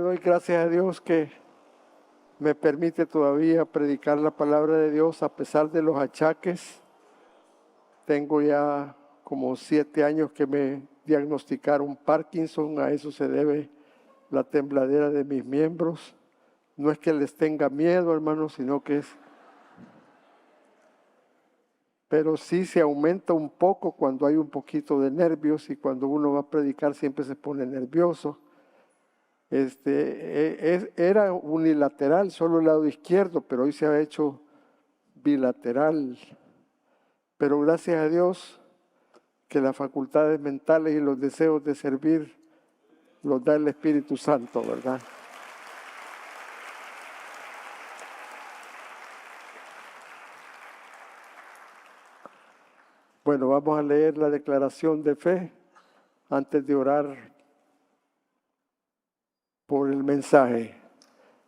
doy gracias a Dios que me permite todavía predicar la palabra de Dios a pesar de los achaques. Tengo ya como 7 años que me diagnosticaron Parkinson. A eso se debe la tembladera de mis miembros. No es que les tenga miedo, hermanos, sino que pero sí se aumenta un poco cuando hay un poquito de nervios, y cuando uno va a predicar siempre se pone nervioso. Era unilateral, solo el lado izquierdo, pero hoy se ha hecho bilateral. Pero gracias a Dios que las facultades mentales y los deseos de servir los da el Espíritu Santo, ¿verdad? Bueno, vamos a leer la declaración de fe antes de orar por el mensaje.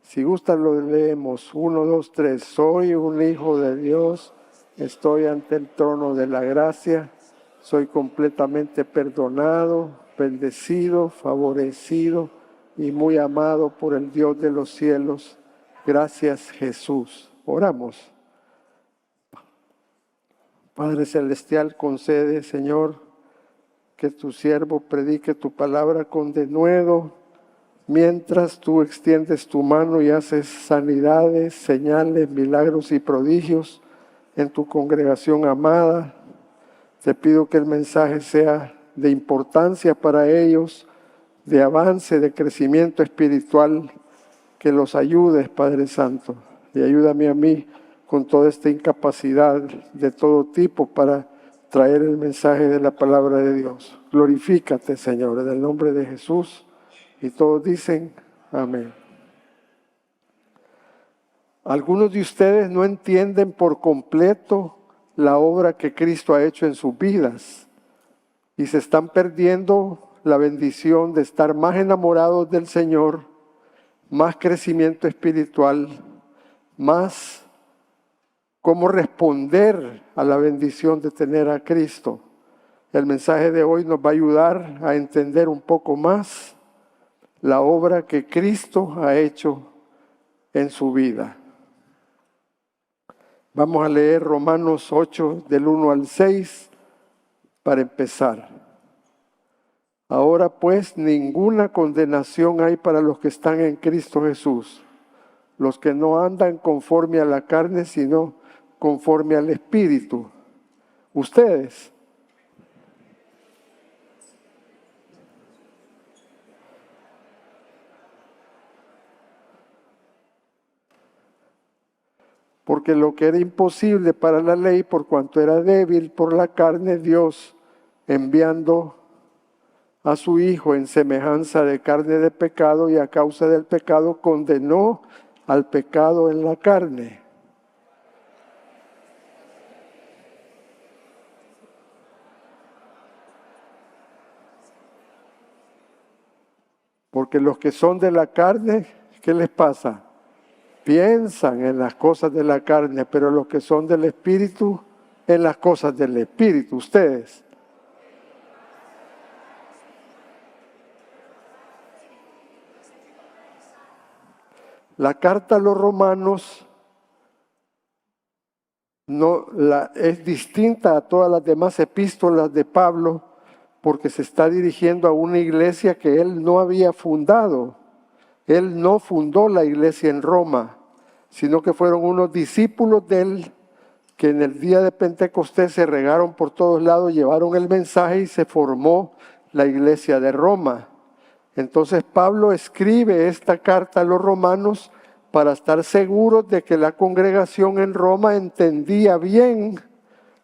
Si gustan lo leemos. 1, 2, 3. Soy un hijo de Dios, estoy ante el trono de la gracia, soy completamente perdonado, bendecido, favorecido y muy amado por el Dios de los cielos. Gracias, Jesús. Oramos. Padre Celestial, concede, Señor, que tu siervo predique tu palabra con denuedo, mientras tú extiendes tu mano y haces sanidades, señales, milagros y prodigios en tu congregación amada. Te pido que el mensaje sea de importancia para ellos, de avance, de crecimiento espiritual, que los ayudes, Padre Santo, y ayúdame a mí con toda esta incapacidad de todo tipo para traer el mensaje de la palabra de Dios. Glorifícate, Señor, en el nombre de Jesús. Y todos dicen amén. Algunos de ustedes no entienden por completo la obra que Cristo ha hecho en sus vidas y se están perdiendo la bendición de estar más enamorados del Señor, más crecimiento espiritual, más cómo responder a la bendición de tener a Cristo. El mensaje de hoy nos va a ayudar a entender un poco más la obra que Cristo ha hecho en su vida. Vamos a leer Romanos 8 del 1 al 6 para empezar. Ahora pues ninguna condenación hay para los que están en Cristo Jesús, los que no andan conforme a la carne, sino conforme al Espíritu. Ustedes, porque lo que era imposible para la ley, por cuanto era débil por la carne, Dios, enviando a su Hijo en semejanza de carne de pecado, y a causa del pecado condenó al pecado en la carne. Porque los que son de la carne, ¿qué les pasa? Piensan en las cosas de la carne, pero los que son del Espíritu, en las cosas del Espíritu. Ustedes. La carta a los romanos es distinta a todas las demás epístolas de Pablo, porque se está dirigiendo a una iglesia que él no había fundado. Él no fundó la iglesia en Roma, sino que fueron unos discípulos de él que en el día de Pentecostés se regaron por todos lados, llevaron el mensaje y se formó la iglesia de Roma. Entonces Pablo escribe esta carta a los romanos para estar seguros de que la congregación en Roma entendía bien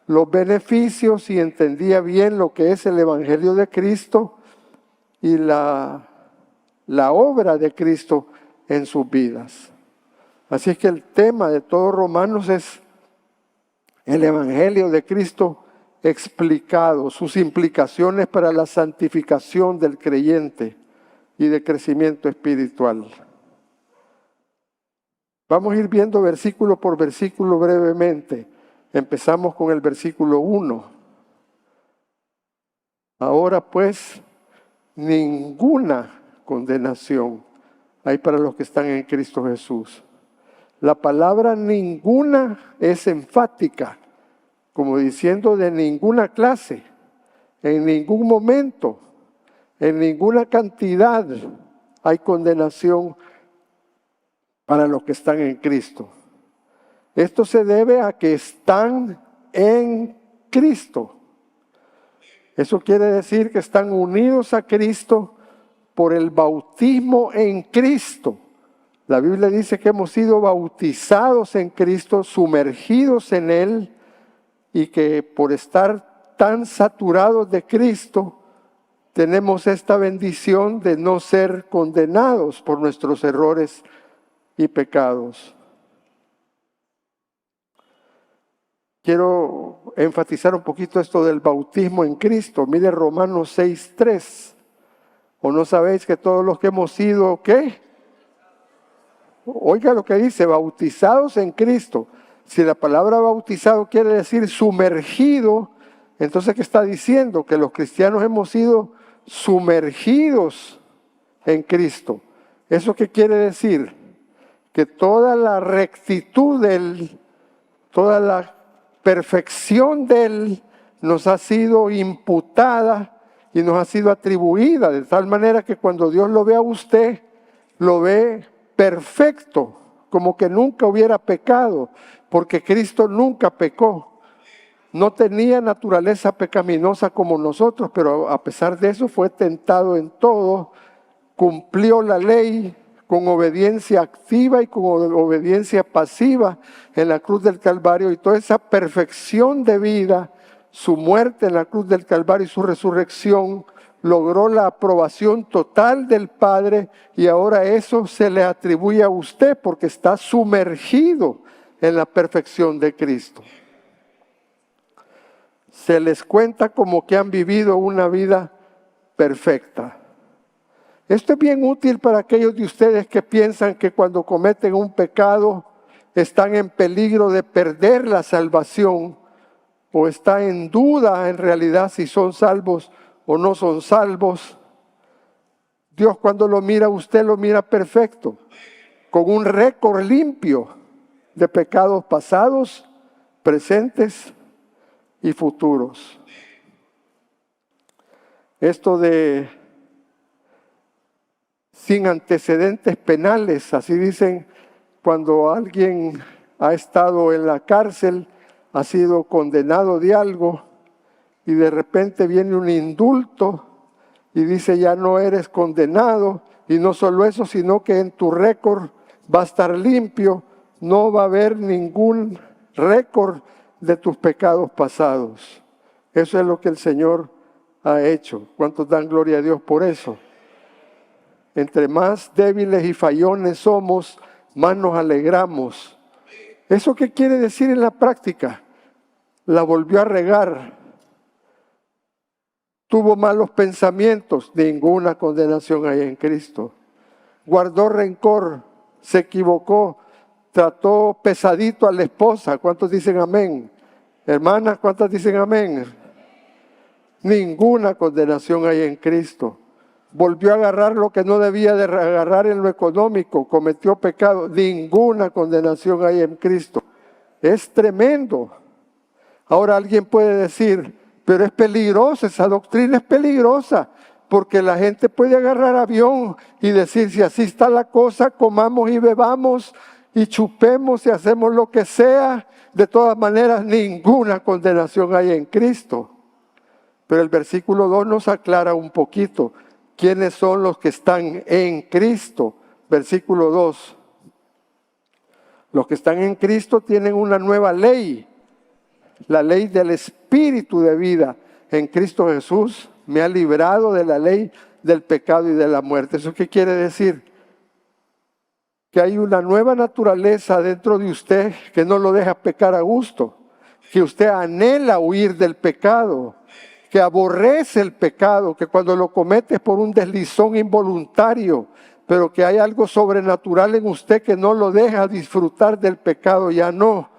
los beneficios y entendía bien lo que es el Evangelio de Cristo y la obra de Cristo en sus vidas. Así es que el tema de todos Romanos es el Evangelio de Cristo explicado, sus implicaciones para la santificación del creyente y de crecimiento espiritual. Vamos a ir viendo versículo por versículo brevemente. Empezamos con el versículo 1. Ahora pues, ninguna condenación hay para los que están en Cristo Jesús. La palabra ninguna es enfática, como diciendo de ninguna clase, en ningún momento, en ninguna cantidad hay condenación para los que están en Cristo. Esto se debe a que están en Cristo. Eso quiere decir que están unidos a Cristo por el bautismo en Cristo. La Biblia dice que hemos sido bautizados en Cristo, sumergidos en Él, y que por estar tan saturados de Cristo, tenemos esta bendición de no ser condenados por nuestros errores y pecados. Quiero enfatizar un poquito esto del bautismo en Cristo. Mire Romanos 6:3. ¿O no sabéis que todos los que hemos sido, qué? Oiga lo que dice, bautizados en Cristo. Si la palabra bautizado quiere decir sumergido, entonces ¿qué está diciendo? Que los cristianos hemos sido sumergidos en Cristo. ¿Eso qué quiere decir? Que toda la rectitud de Él, toda la perfección de Él nos ha sido imputada y nos ha sido atribuida, de tal manera que cuando Dios lo ve a usted, lo ve perfecto, como que nunca hubiera pecado, porque Cristo nunca pecó. No tenía naturaleza pecaminosa como nosotros, pero a pesar de eso fue tentado en todo, cumplió la ley con obediencia activa y con obediencia pasiva en la cruz del Calvario, y toda esa perfección de vida, su muerte en la cruz del Calvario y su resurrección, logró la aprobación total del Padre, y ahora eso se le atribuye a usted porque está sumergido en la perfección de Cristo. Se les cuenta como que han vivido una vida perfecta. Esto es bien útil para aquellos de ustedes que piensan que cuando cometen un pecado están en peligro de perder la salvación, o está en duda en realidad si son salvos o no son salvos. Dios cuando lo mira a usted lo mira perfecto, con un récord limpio de pecados pasados, presentes y futuros. Esto de sin antecedentes penales, así dicen cuando alguien ha estado en la cárcel, ha sido condenado de algo y de repente viene un indulto y dice ya no eres condenado, y no solo eso, sino que en tu récord va a estar limpio, no va a haber ningún récord de tus pecados pasados. Eso es lo que el Señor ha hecho. ¿Cuántos dan gloria a Dios por eso? Entre más débiles y fallones somos, más nos alegramos. ¿Eso qué quiere decir en la práctica? La volvió a regar. Tuvo malos pensamientos, ninguna condenación hay en Cristo. Guardó rencor, se equivocó, trató pesadito a la esposa. ¿Cuántos dicen amén? Hermanas, ¿cuántas dicen amén? Ninguna condenación hay en Cristo. Volvió a agarrar lo que no debía de agarrar en lo económico, cometió pecado. Ninguna condenación hay en Cristo. Es tremendo. Ahora alguien puede decir, pero es peligrosa, esa doctrina es peligrosa, porque la gente puede agarrar avión y decir, si así está la cosa, comamos y bebamos y chupemos y hacemos lo que sea. De todas maneras, ninguna condenación hay en Cristo. Pero el versículo 2 nos aclara un poquito quiénes son los que están en Cristo. Versículo 2. Los que están en Cristo tienen una nueva ley, la ley del Espíritu de vida. En Cristo Jesús me ha librado de la ley del pecado y de la muerte. ¿Eso qué quiere decir? Que hay una nueva naturaleza dentro de usted que no lo deja pecar a gusto, que usted anhela huir del pecado, que aborrece el pecado, que cuando lo comete es por un deslizón involuntario, pero que hay algo sobrenatural en usted que no lo deja disfrutar del pecado, ya no.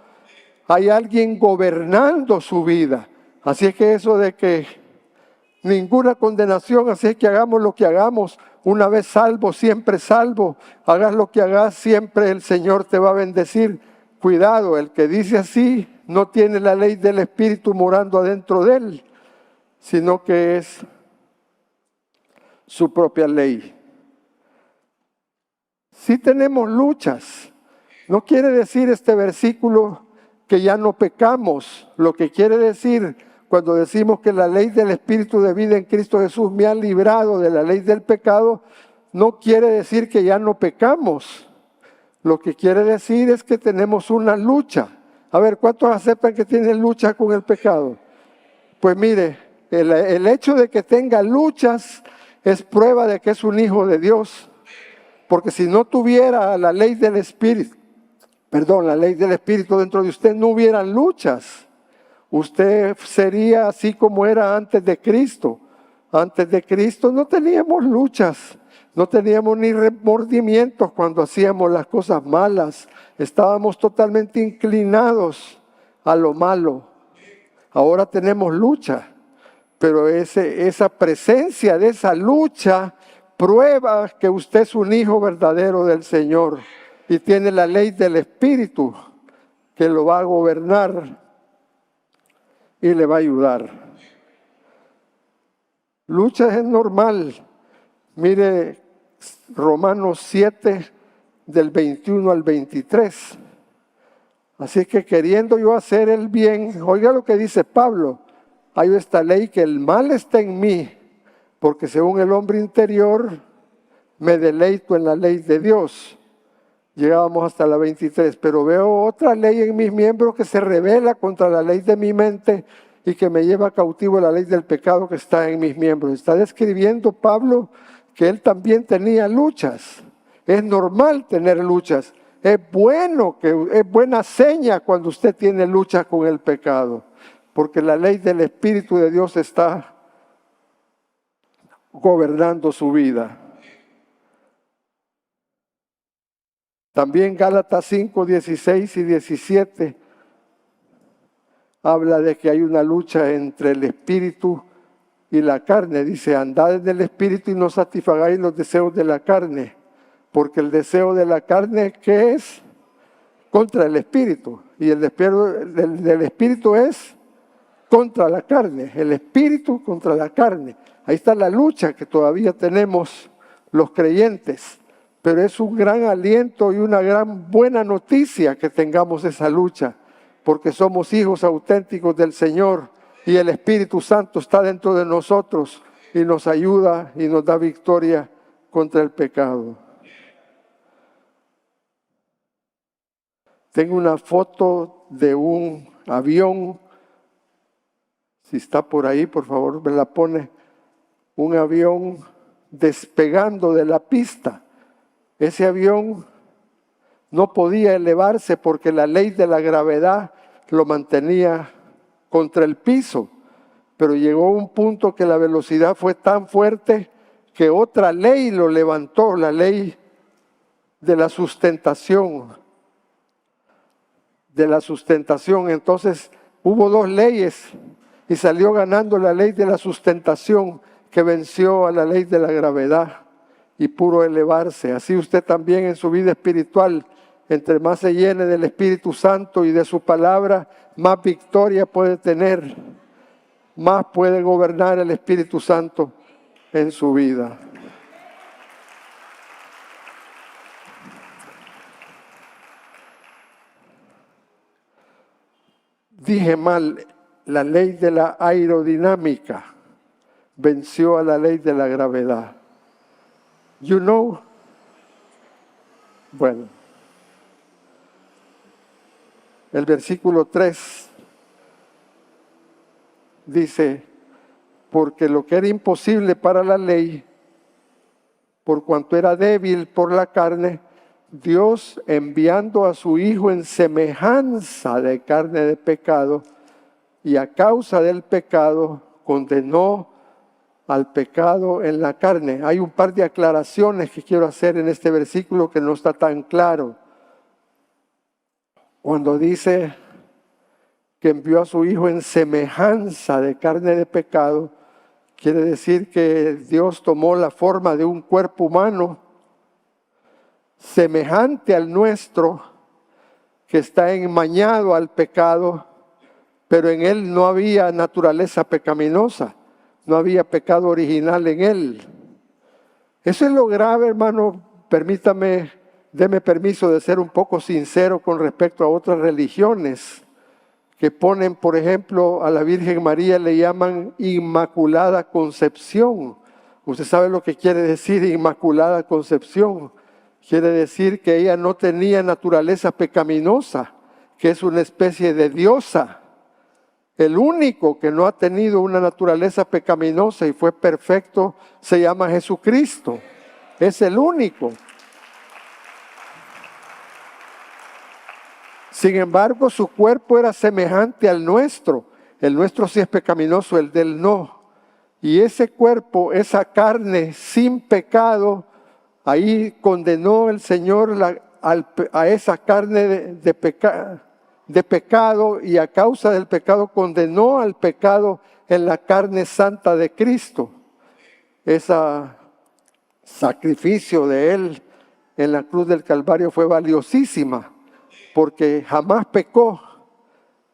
Hay alguien gobernando su vida. Así es que eso de que ninguna condenación, así es que hagamos lo que hagamos, una vez salvo, siempre salvo. Hagas lo que hagas, siempre el Señor te va a bendecir. Cuidado, el que dice así no tiene la ley del Espíritu morando adentro de él, sino que es su propia ley. Sí tenemos luchas. No quiere decir este versículo que ya no pecamos. Lo que quiere decir cuando decimos que la ley del Espíritu de vida en Cristo Jesús me ha librado de la ley del pecado, no quiere decir que ya no pecamos. Lo que quiere decir es que tenemos una lucha. A ver, ¿cuántos aceptan que tienen lucha con el pecado? Pues mire, el hecho de que tenga luchas es prueba de que es un hijo de Dios. Porque si no tuviera la ley del Espíritu, la ley del Espíritu dentro de usted, no hubieran luchas. Usted sería así como era antes de Cristo. Antes de Cristo no teníamos luchas, no teníamos ni remordimientos cuando hacíamos las cosas malas. Estábamos totalmente inclinados a lo malo. Ahora tenemos lucha, pero esa presencia de esa lucha prueba que usted es un hijo verdadero del Señor y tiene la ley del Espíritu que lo va a gobernar y le va a ayudar. Lucha es normal. Mire Romanos 7 del 21 al 23. Así que queriendo yo hacer el bien, oiga lo que dice Pablo, hay esta ley que el mal está en mí, porque según el hombre interior me deleito en la ley de Dios. Llegábamos hasta la 23, pero veo otra ley en mis miembros que se rebela contra la ley de mi mente y que me lleva cautivo la ley del pecado que está en mis miembros. Está describiendo Pablo que él también tenía luchas. Es normal tener luchas. Es buena seña cuando usted tiene lucha con el pecado, porque la ley del Espíritu de Dios está gobernando su vida. También Gálatas 5, 16 y 17 habla de que hay una lucha entre el Espíritu y la carne. Dice, andad en el Espíritu y no satisfagáis los deseos de la carne, porque el deseo de la carne, ¿qué es? Contra el Espíritu. Y el deseo del Espíritu es contra la carne. El Espíritu contra la carne. Ahí está la lucha que todavía tenemos los creyentes. Pero es un gran aliento y una gran buena noticia que tengamos esa lucha, porque somos hijos auténticos del Señor y el Espíritu Santo está dentro de nosotros y nos ayuda y nos da victoria contra el pecado. Tengo una foto de un avión, si está por ahí, por favor me la pone, un avión despegando de la pista. Ese avión no podía elevarse porque la ley de la gravedad lo mantenía contra el piso, pero llegó un punto que la velocidad fue tan fuerte que otra ley lo levantó, la ley de la sustentación. Entonces hubo dos leyes y salió ganando la ley de la sustentación que venció a la ley de la gravedad y pudo elevarse. Así usted también en su vida espiritual, entre más se llene del Espíritu Santo y de su palabra, más victoria puede tener, más puede gobernar el Espíritu Santo en su vida. Dije mal, la ley de la aerodinámica venció a la ley de la gravedad. You know? Bueno, el versículo 3 dice, porque lo que era imposible para la ley, por cuanto era débil por la carne, Dios enviando a su Hijo en semejanza de carne de pecado, y a causa del pecado condenó al pecado en la carne. Hay un par de aclaraciones que quiero hacer en este versículo que no está tan claro. Cuando dice que envió a su Hijo en semejanza de carne de pecado, quiere decir que Dios tomó la forma de un cuerpo humano semejante al nuestro, que está enmañado al pecado, pero en él no había naturaleza pecaminosa, no había pecado original en él. Eso es lo grave, hermano. Permítame, deme permiso de ser un poco sincero con respecto a otras religiones que ponen, por ejemplo, a la Virgen María le llaman Inmaculada Concepción. Usted sabe lo que quiere decir Inmaculada Concepción. Quiere decir que ella no tenía naturaleza pecaminosa, que es una especie de diosa. El único que no ha tenido una naturaleza pecaminosa y fue perfecto se llama Jesucristo. Es el único. Sin embargo, su cuerpo era semejante al nuestro. El nuestro sí es pecaminoso, el de él no. Y ese cuerpo, esa carne sin pecado, ahí condenó el Señor a esa carne de pecado, y a causa del pecado condenó al pecado en la carne santa de Cristo. Ese sacrificio de Él en la cruz del Calvario fue valiosísima, porque jamás pecó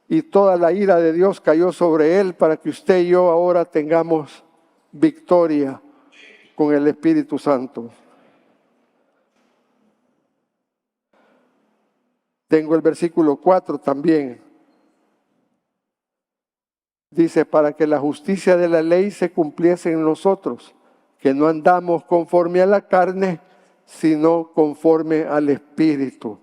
y toda la ira de Dios cayó sobre Él para que usted y yo ahora tengamos victoria con el Espíritu Santo. Tengo el versículo 4 también. Dice, para que la justicia de la ley se cumpliese en nosotros, que no andamos conforme a la carne, sino conforme al Espíritu.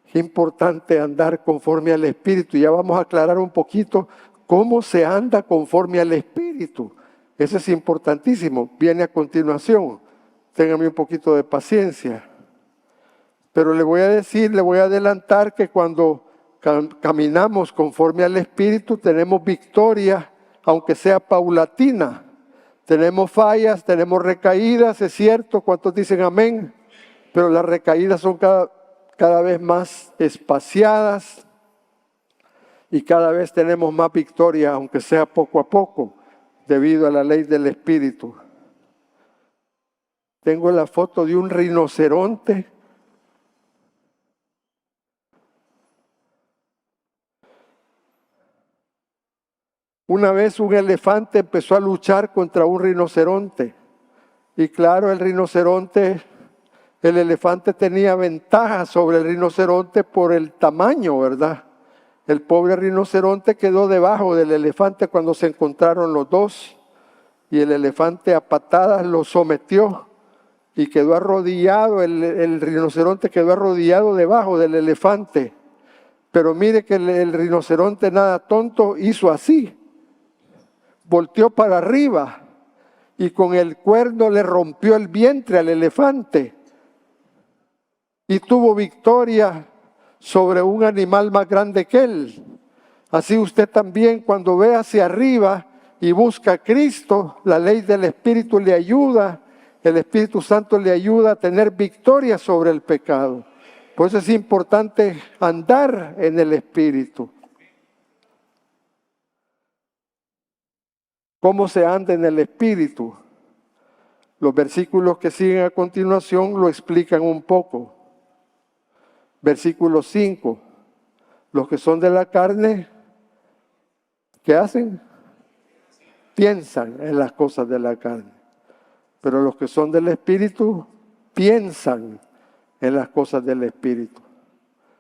Es importante andar conforme al Espíritu. Ya vamos a aclarar un poquito cómo se anda conforme al Espíritu. Eso es importantísimo. Viene a continuación. Téngame un poquito de paciencia. Pero le voy a decir, le voy a adelantar que cuando caminamos conforme al Espíritu tenemos victoria, aunque sea paulatina. Tenemos fallas, tenemos recaídas, es cierto. ¿Cuántos dicen amén? Pero las recaídas son cada vez más espaciadas y cada vez tenemos más victoria, aunque sea poco a poco, debido a la ley del Espíritu. Tengo la foto de un rinoceronte. Una vez un elefante empezó a luchar contra un rinoceronte. Y claro, el elefante tenía ventaja sobre el rinoceronte por el tamaño, ¿verdad? El pobre rinoceronte quedó debajo del elefante cuando se encontraron los dos. Y el elefante a patadas lo sometió y quedó arrodillado, el rinoceronte quedó arrodillado debajo del elefante. Pero mire que el rinoceronte, nada tonto, hizo así. Volteó para arriba y con el cuerno le rompió el vientre al elefante y tuvo victoria sobre un animal más grande que él. Así usted también, cuando ve hacia arriba y busca a Cristo, la ley del Espíritu le ayuda, el Espíritu Santo le ayuda a tener victoria sobre el pecado. Por eso es importante andar en el Espíritu. ¿Cómo se anda en el Espíritu? Los versículos que siguen a continuación lo explican un poco. Versículo 5. Los que son de la carne, ¿qué hacen? Piensan en las cosas de la carne. Pero los que son del Espíritu, piensan en las cosas del Espíritu.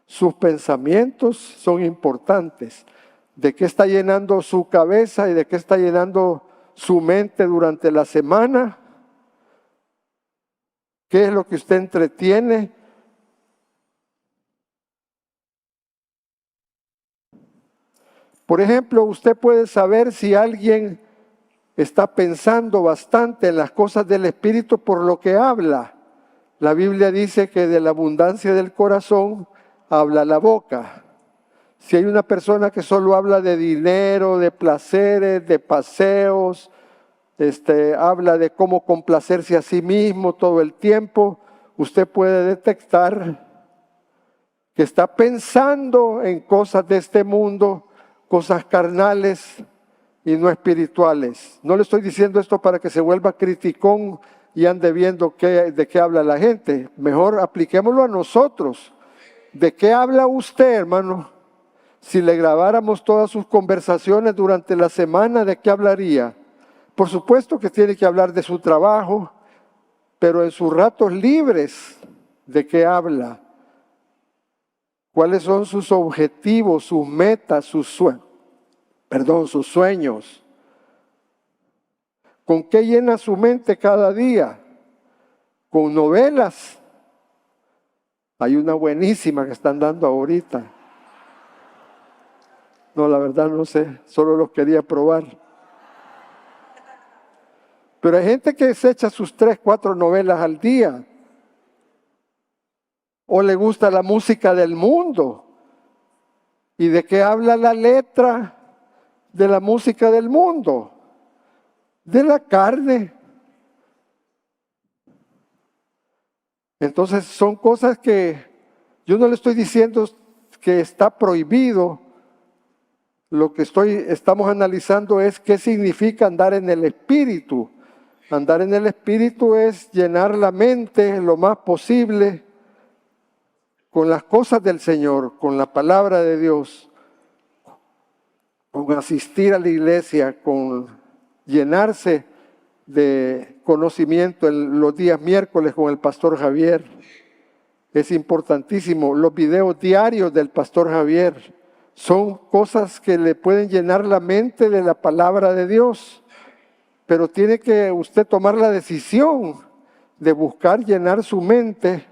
Sus pensamientos son importantes. ¿De qué está llenando su cabeza y de qué está llenando su mente durante la semana? ¿Qué es lo que usted entretiene? Por ejemplo, usted puede saber si alguien está pensando bastante en las cosas del Espíritu por lo que habla. La Biblia dice que de la abundancia del corazón habla la boca. Si hay una persona que solo habla de dinero, de placeres, de paseos, habla de cómo complacerse a sí mismo todo el tiempo, usted puede detectar que está pensando en cosas de este mundo, cosas carnales, y no espirituales. No le estoy diciendo esto para que se vuelva criticón y ande viendo de qué habla la gente. Mejor apliquémoslo a nosotros. ¿De qué habla usted, hermano? Si le grabáramos todas sus conversaciones durante la semana, ¿de qué hablaría? Por supuesto que tiene que hablar de su trabajo, pero en sus ratos libres, ¿de qué habla? ¿Cuáles son sus objetivos, sus metas, sus sueños? ¿Con qué llena su mente cada día? ¿Con novelas? Hay una buenísima que están dando ahorita. No, la verdad no sé, solo los quería probar. Pero hay gente que se echa sus 3, 4 novelas al día. O le gusta la música del mundo. ¿Y de qué habla la letra de la música del mundo? De la carne. Entonces son cosas que yo no le estoy diciendo que está prohibido. Lo que estamos analizando es qué significa andar en el Espíritu. Andar en el Espíritu es llenar la mente lo más posible con las cosas del Señor, con la palabra de Dios, con asistir a la iglesia, con llenarse de conocimiento en los días miércoles con el pastor Javier. Es importantísimo. Los videos diarios del pastor Javier son cosas que le pueden llenar la mente de la palabra de Dios. Pero tiene que usted tomar la decisión de buscar llenar su mente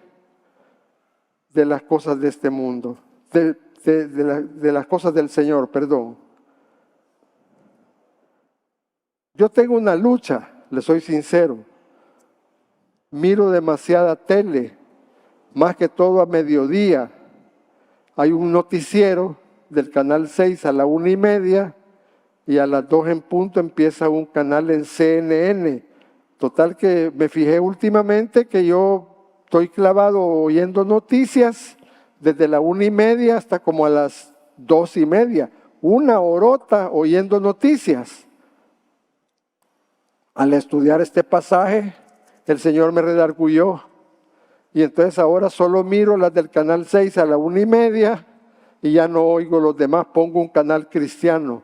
de las cosas de este mundo, de las cosas del Señor, perdón. Yo tengo una lucha, le soy sincero. Miro demasiada tele, más que todo a mediodía. Hay un noticiero del canal 6 a la 1:30 y a las 2 en punto empieza un canal en CNN. Total que me fijé últimamente que yo estoy clavado oyendo noticias desde la 1:30 hasta como a las 2:30. 1 horota oyendo noticias. Al estudiar este pasaje, el Señor me redarguyó. Y entonces ahora solo miro las del canal 6 a la 1:30 y ya no oigo los demás, pongo un canal cristiano.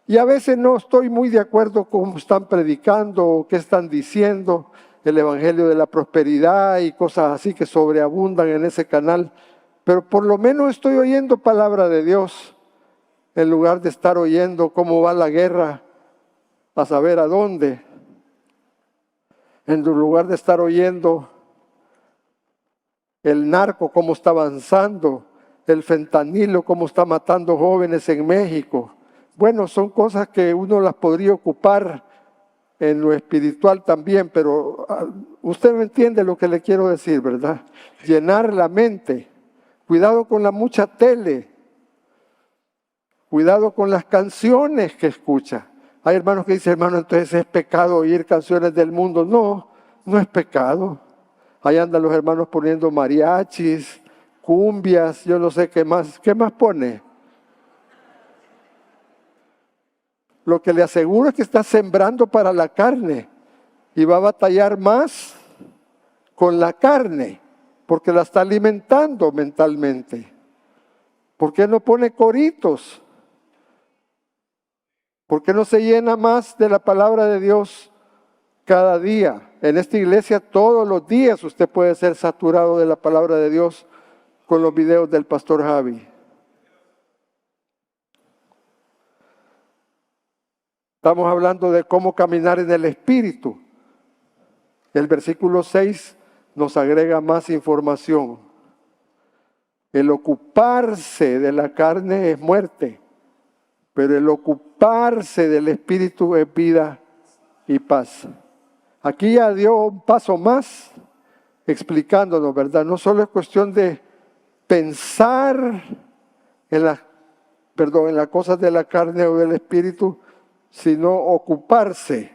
Y a veces no estoy muy de acuerdo con cómo están predicando o qué están diciendo, el evangelio de la prosperidad y cosas así que sobreabundan en ese canal. Pero por lo menos estoy oyendo palabra de Dios, en lugar de estar oyendo cómo va la guerra, a saber a dónde. En lugar de estar oyendo el narco cómo está avanzando, el fentanilo cómo está matando jóvenes en México. Bueno, son cosas que uno las podría ocupar en lo espiritual también, pero usted me entiende lo que le quiero decir, ¿verdad? Llenar la mente. Cuidado con la mucha tele. Cuidado con las canciones que escucha. Hay hermanos que dicen, hermano, entonces es pecado oír canciones del mundo. No, no es pecado. Ahí andan los hermanos poniendo mariachis, cumbias, yo no sé qué más. ¿Qué más pone? Lo que le aseguro es que está sembrando para la carne y va a batallar más con la carne porque la está alimentando mentalmente. ¿Por qué no pone coritos? ¿Por qué no se llena más de la palabra de Dios cada día? En esta iglesia todos los días usted puede ser saturado de la palabra de Dios con los videos del pastor Javi. Estamos hablando de cómo caminar en el Espíritu. El versículo 6 nos agrega más información. El ocuparse de la carne es muerte, pero el ocuparse del Espíritu es vida y paz. Aquí ya dio un paso más explicándonos, ¿verdad? No solo es cuestión de pensar en las cosas de la carne o del Espíritu, sino ocuparse.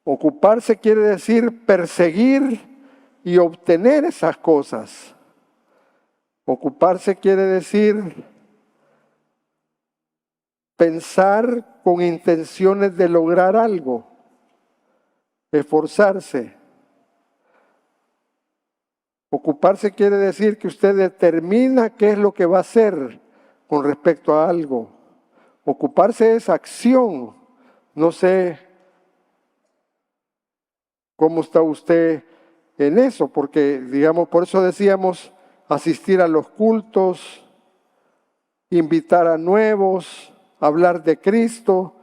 Ocuparse quiere decir perseguir y obtener esas cosas. Ocuparse quiere decir pensar con intenciones de lograr algo, esforzarse. Ocuparse quiere decir que usted determina qué es lo que va a hacer con respecto a algo. Ocuparse es acción. No sé cómo está usted en eso, porque, digamos, por eso decíamos asistir a los cultos, invitar a nuevos, hablar de Cristo,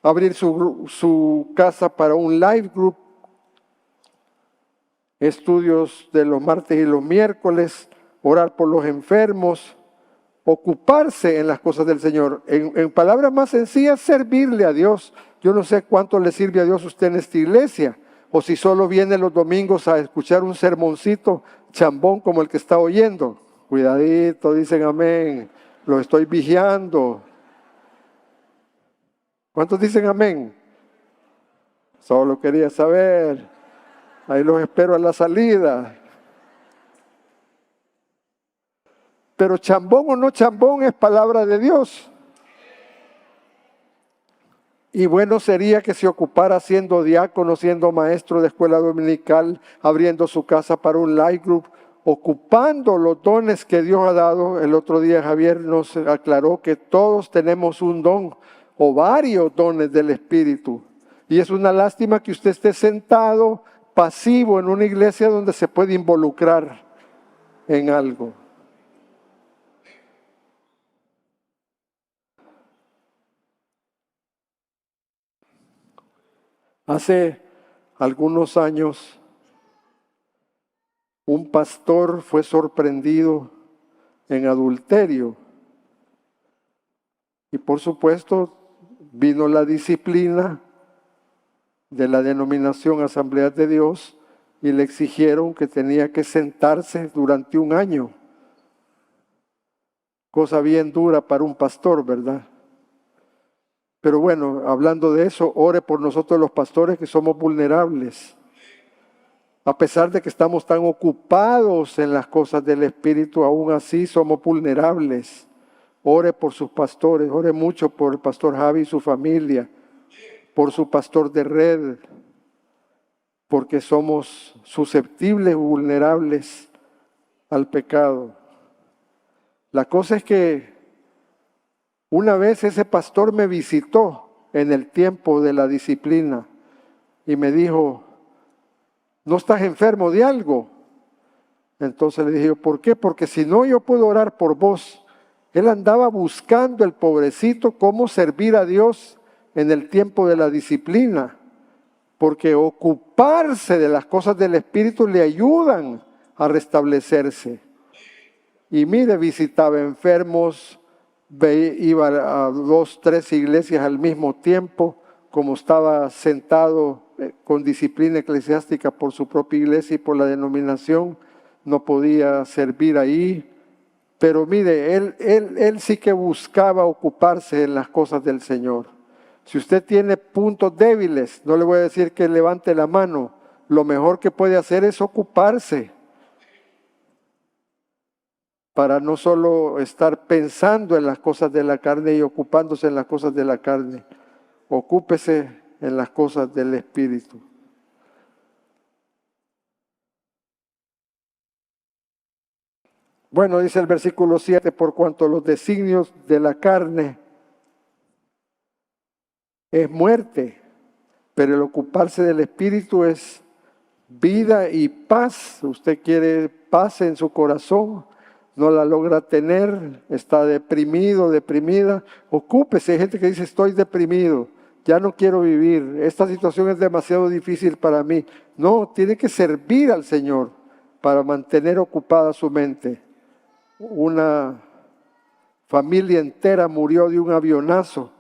abrir su casa para un live group, estudios de los martes y los miércoles, orar por los enfermos, ocuparse en las cosas del Señor. En palabras más sencillas, servirle a Dios. Yo no sé cuánto le sirve a Dios usted en esta iglesia, o si solo viene los domingos a escuchar un sermoncito chambón como el que está oyendo. Cuidadito, dicen amén, lo estoy vigiando. ¿Cuántos dicen amén? Solo quería saber. Ahí los espero a la salida. Pero chambón o no chambón es palabra de Dios. Y bueno sería que se ocupara siendo diácono, siendo maestro de escuela dominical, abriendo su casa para un life group, ocupando los dones que Dios ha dado. El otro día Javier nos aclaró que todos tenemos un don o varios dones del Espíritu. Y es una lástima que usted esté sentado, pasivo, en una iglesia donde se puede involucrar en algo. Hace algunos años, un pastor fue sorprendido en adulterio. Y por supuesto, vino la disciplina de la denominación Asamblea de Dios y le exigieron que tenía que sentarse durante un año. Cosa bien dura para un pastor, ¿verdad? Pero bueno, hablando de eso, ore por nosotros los pastores que somos vulnerables. A pesar de que estamos tan ocupados en las cosas del Espíritu, aún así somos vulnerables. Ore por sus pastores, ore mucho por el pastor Javi y su familia, por su pastor de red, porque somos susceptibles, vulnerables al pecado. La cosa es que una vez ese pastor me visitó en el tiempo de la disciplina y me dijo, ¿no estás enfermo de algo? Entonces le dije, ¿por qué? Porque si no, yo puedo orar por vos. Él andaba buscando, el pobrecito, cómo servir a Dios en el tiempo de la disciplina, porque ocuparse de las cosas del Espíritu le ayudan a restablecerse. Y mire, visitaba enfermos, iba a 2, 3 iglesias al mismo tiempo, como estaba sentado con disciplina eclesiástica por su propia iglesia y por la denominación, no podía servir ahí. Pero mire, él sí que buscaba ocuparse en las cosas del Señor. Si usted tiene puntos débiles, no le voy a decir que levante la mano, lo mejor que puede hacer es ocuparse, para no solo estar pensando en las cosas de la carne y ocupándose en las cosas de la carne. Ocúpese en las cosas del Espíritu. Bueno, dice el versículo 7, por cuanto los designios de la carne es muerte, pero el ocuparse del Espíritu es vida y paz. Usted quiere paz en su corazón, no la logra tener, está deprimido, deprimida. Ocúpese. Hay gente que dice, estoy deprimido, ya no quiero vivir, esta situación es demasiado difícil para mí. No, tiene que servir al Señor para mantener ocupada su mente. Una familia entera murió de un avionazo.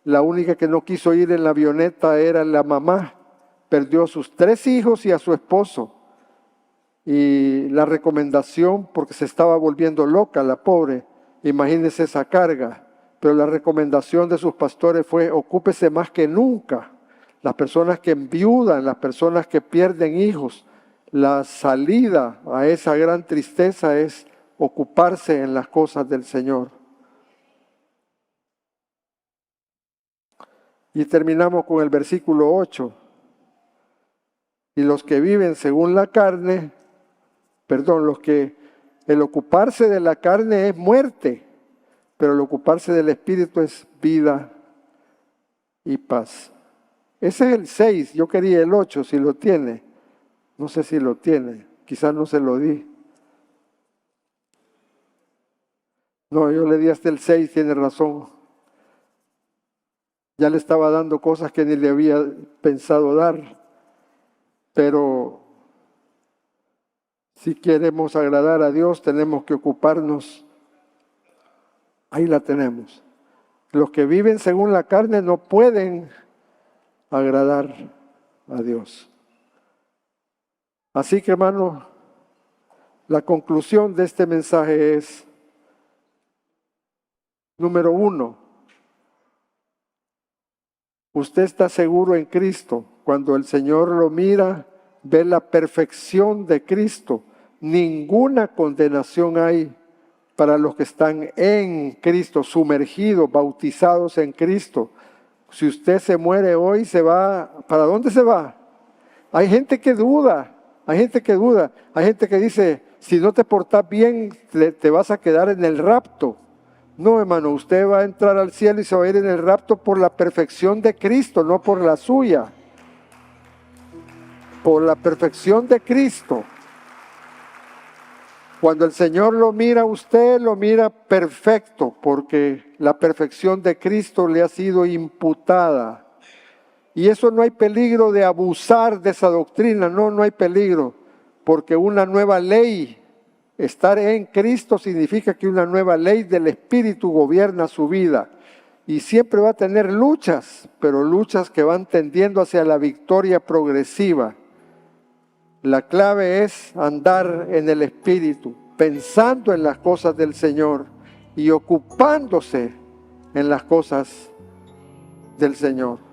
La única que no quiso ir en la avioneta era la mamá. Perdió a sus 3 hijos y a su esposo. Y la recomendación, porque se estaba volviendo loca la pobre, imagínense esa carga, pero la recomendación de sus pastores fue, ocúpese más que nunca. Las personas que enviudan, las personas que pierden hijos, la salida a esa gran tristeza es ocuparse en las cosas del Señor. Y terminamos con el versículo 8. Y los que viven según la carne, el ocuparse de la carne es muerte, pero el ocuparse del Espíritu es vida y paz. Ese es el 6, yo quería el 8, si lo tiene. No sé si lo tiene, quizás no se lo di. No, yo le di hasta el 6, tiene razón. Ya le estaba dando cosas que ni le había pensado dar. Pero si queremos agradar a Dios, tenemos que ocuparnos. Ahí la tenemos. Los que viven según la carne no pueden agradar a Dios. Así que, hermano, la conclusión de este mensaje es, número 1, usted está seguro en Cristo. Cuando el Señor lo mira, ve la perfección de Cristo. Ninguna condenación hay para los que están en Cristo, sumergidos, bautizados en Cristo. Si usted se muere hoy, se va, ¿para dónde se va? Hay gente que duda, hay gente que dice, si no te portas bien, te vas a quedar en el rapto. No, hermano, usted va a entrar al cielo y se va a ir en el rapto por la perfección de Cristo, no por la suya. Por la perfección de Cristo. Cuando el Señor lo mira a usted, lo mira perfecto, porque la perfección de Cristo le ha sido imputada. Y eso no hay peligro de abusar de esa doctrina, no hay peligro, porque una nueva ley, estar en Cristo significa que una nueva ley del Espíritu gobierna su vida. Y siempre va a tener luchas, pero luchas que van tendiendo hacia la victoria progresiva. La clave es andar en el Espíritu, pensando en las cosas del Señor y ocupándose en las cosas del Señor.